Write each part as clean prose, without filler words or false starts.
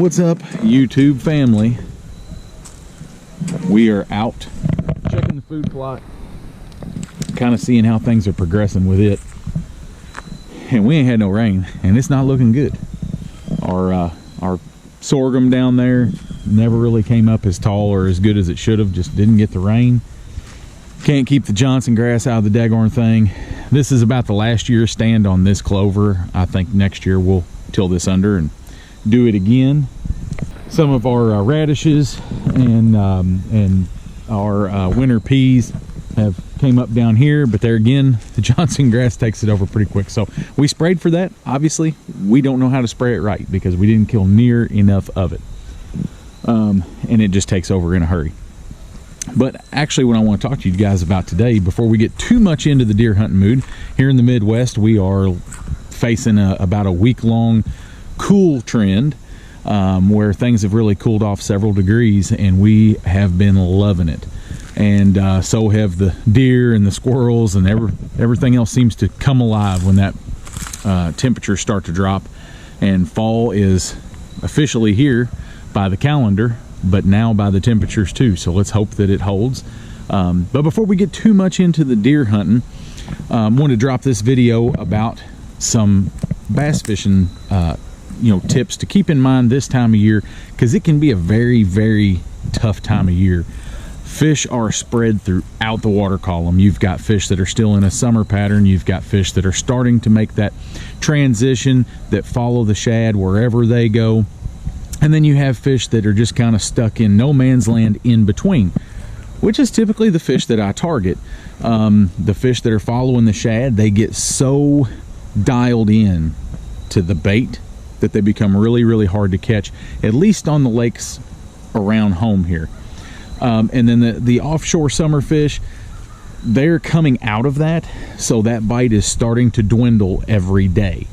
What's up, YouTube family? We are out checking the food plot, kind of seeing how things are progressing with it. And we ain't had no rain, and it's not looking good. Our sorghum down there never really came up as tall or as good as it should have. Just didn't get the rain. Can't keep the Johnson grass out of the daggone thing. This is about the last year's stand on this clover. I think next year we'll till this under and do it again. Some of our radishes and our winter peas have came up down here, but there again, the Johnson grass takes it over pretty quick. So we sprayed for that. Obviously, we don't know how to spray it right because we didn't kill near enough of it. And it just takes over in a hurry. But actually, what I want to talk to you guys about today, before we get too much into the deer hunting mood, here in the Midwest, we are facing about a week-long cool trend where things have really cooled off several degrees, and we have been loving it. And so have the deer and the squirrels, and everything else seems to come alive when that temperatures start to drop. And fall is officially here by the calendar, but now by the temperatures too. So let's hope that it holds. But before we get too much into the deer hunting, I want to drop this video about some bass fishing tips to keep in mind this time of year, because it can be a very, very tough time of year. Fish are spread throughout the water column. You've got fish that are still in a summer pattern. You've got fish that are starting to make that transition, that follow the shad wherever they go. And then you have fish that are just kind of stuck in no man's land in between, which is typically the fish that I target. The fish that are following the shad, they get so dialed in to the bait that they become really, really hard to catch, at least on the lakes around home here. And then the offshore summer fish, they're coming out of that, so that bite is starting to dwindle every day.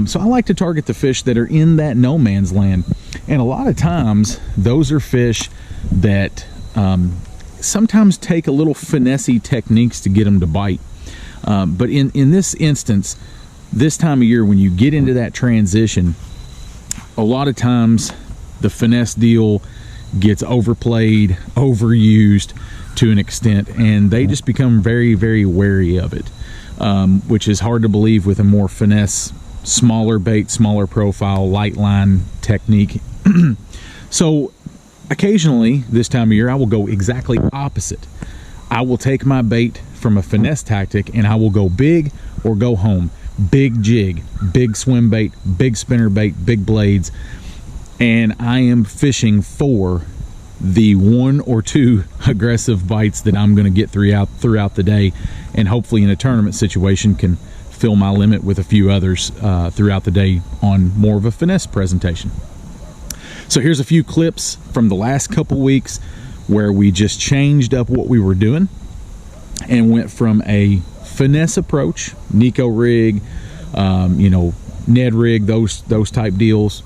So I like to target the fish that are in that no man's land. And a lot of times, those are fish that sometimes take a little finesse-y techniques to get them to bite. But in this instance, this time of year, when you get into that transition, a lot of times the finesse deal gets overplayed, overused to an extent, and they just become very, very wary of it, which is hard to believe with a more finesse, smaller bait, smaller profile, light line technique. So occasionally this time of year, I will go exactly opposite. I will take my bait from a finesse tactic and I will go big or go home. Big jig, big swim bait, big spinner bait, big blades, and I am fishing for the 1 or 2 aggressive bites that I'm going to get throughout the day, and hopefully in a tournament situation can fill my limit with a few others throughout the day on more of a finesse presentation. So here's a few clips from the last couple weeks where we just changed up what we were doing and went from a finesse approach, Nico rig, Ned rig, those type deals,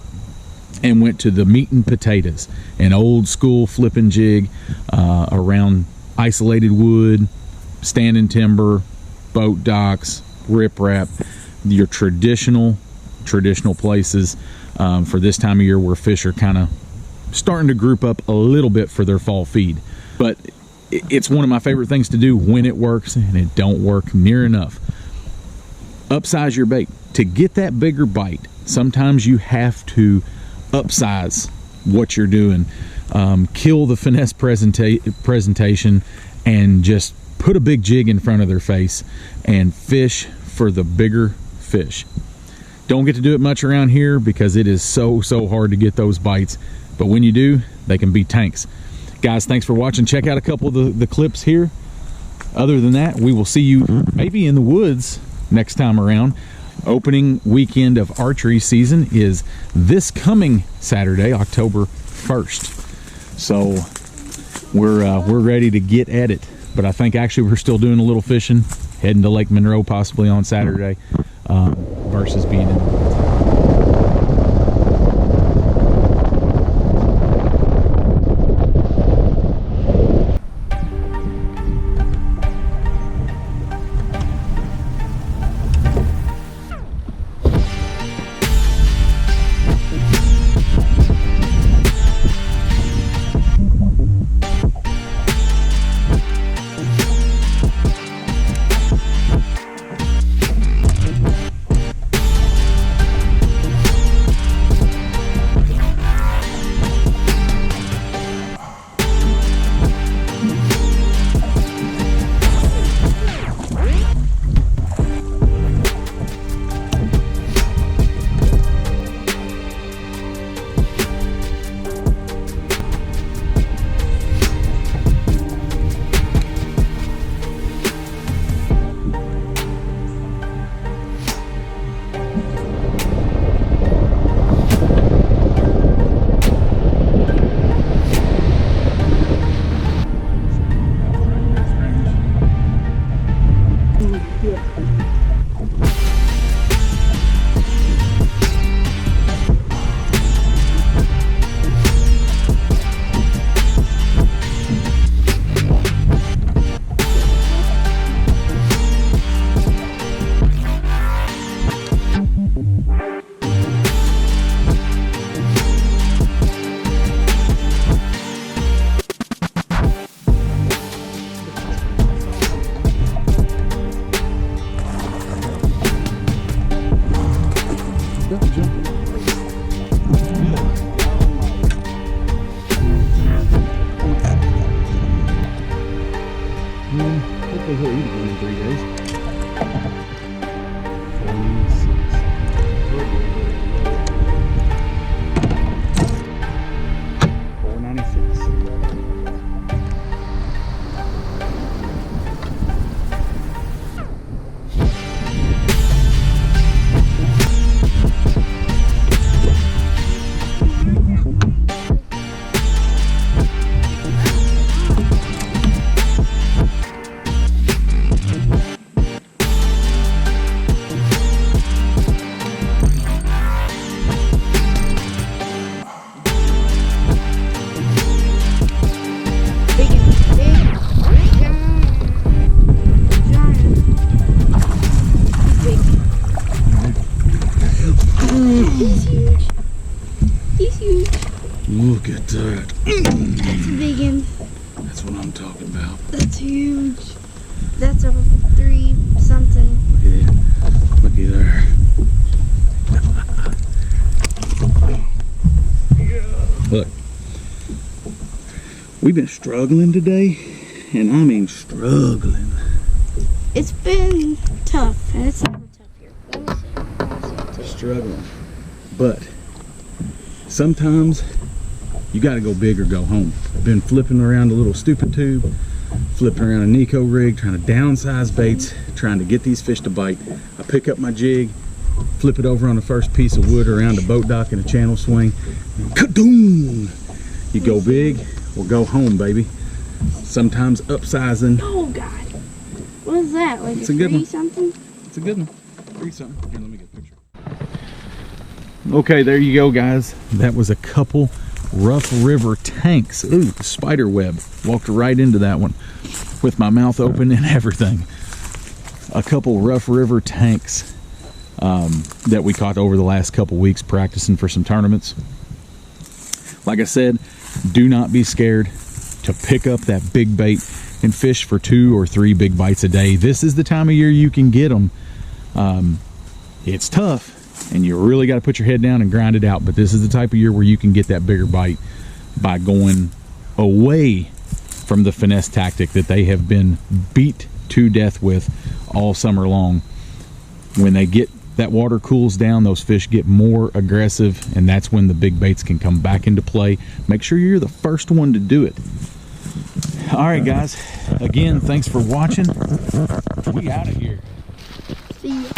and went to the meat and potatoes, an old school flipping jig around isolated wood, standing timber, boat docks, riprap, your traditional places for this time of year where fish are kind of starting to group up a little bit for their fall feed. But it's one of my favorite things to do when it works, and it don't work near enough. Upsize your bait. To get that bigger bite, sometimes you have to upsize what you're doing. Kill the finesse presentation and just put a big jig in front of their face and fish for the bigger fish. Don't get to do it much around here because it is so hard to get those bites, but when you do, they can be tanks. Guys, thanks for watching. Check out a couple of the clips here. Other than that, we will see you maybe in the woods next time around. Opening weekend of archery season is this coming Saturday, October 1st. So we're ready to get at it. But I think actually we're still doing a little fishing, heading to Lake Monroe possibly on Saturday versus being in the woods. that. That's a big one. That's what I'm talking about. That's huge. That's a 3 something. Look at that. Looky there. Look. We've been struggling today, and I mean struggling. It's been tough, and it's never tough here. Let me see. Struggling. But sometimes you got to go big or go home. I've been flipping around a little stupid tube, flipping around a Nico rig, trying to downsize baits, trying to get these fish to bite. I pick up my jig, flip it over on the first piece of wood around a boat dock in a channel swing. Kadoom! You go big or go home, baby. Sometimes upsizing. Oh God! What is that? Like It's a good one. something? It's a good one. 3 something. Here, let me get a picture. Okay, there you go, guys. That was a couple Rough River tanks. Ooh, the spider web. Walked right into that one with my mouth open and everything. A couple Rough River tanks that we caught over the last couple weeks practicing for some tournaments. Like I said, do not be scared to pick up that big bait and fish for 2 or 3 big bites a day. This is the time of year you can get them. It's tough, and you really got to put your head down and grind it out, but this is the type of year where you can get that bigger bite by going away from the finesse tactic that they have been beat to death with all summer long. When they get that water cools down, those fish get more aggressive, and that's when the big baits can come back into play. Make sure you're the first one to do it. All right, guys, again, thanks for watching. We out of here. See ya.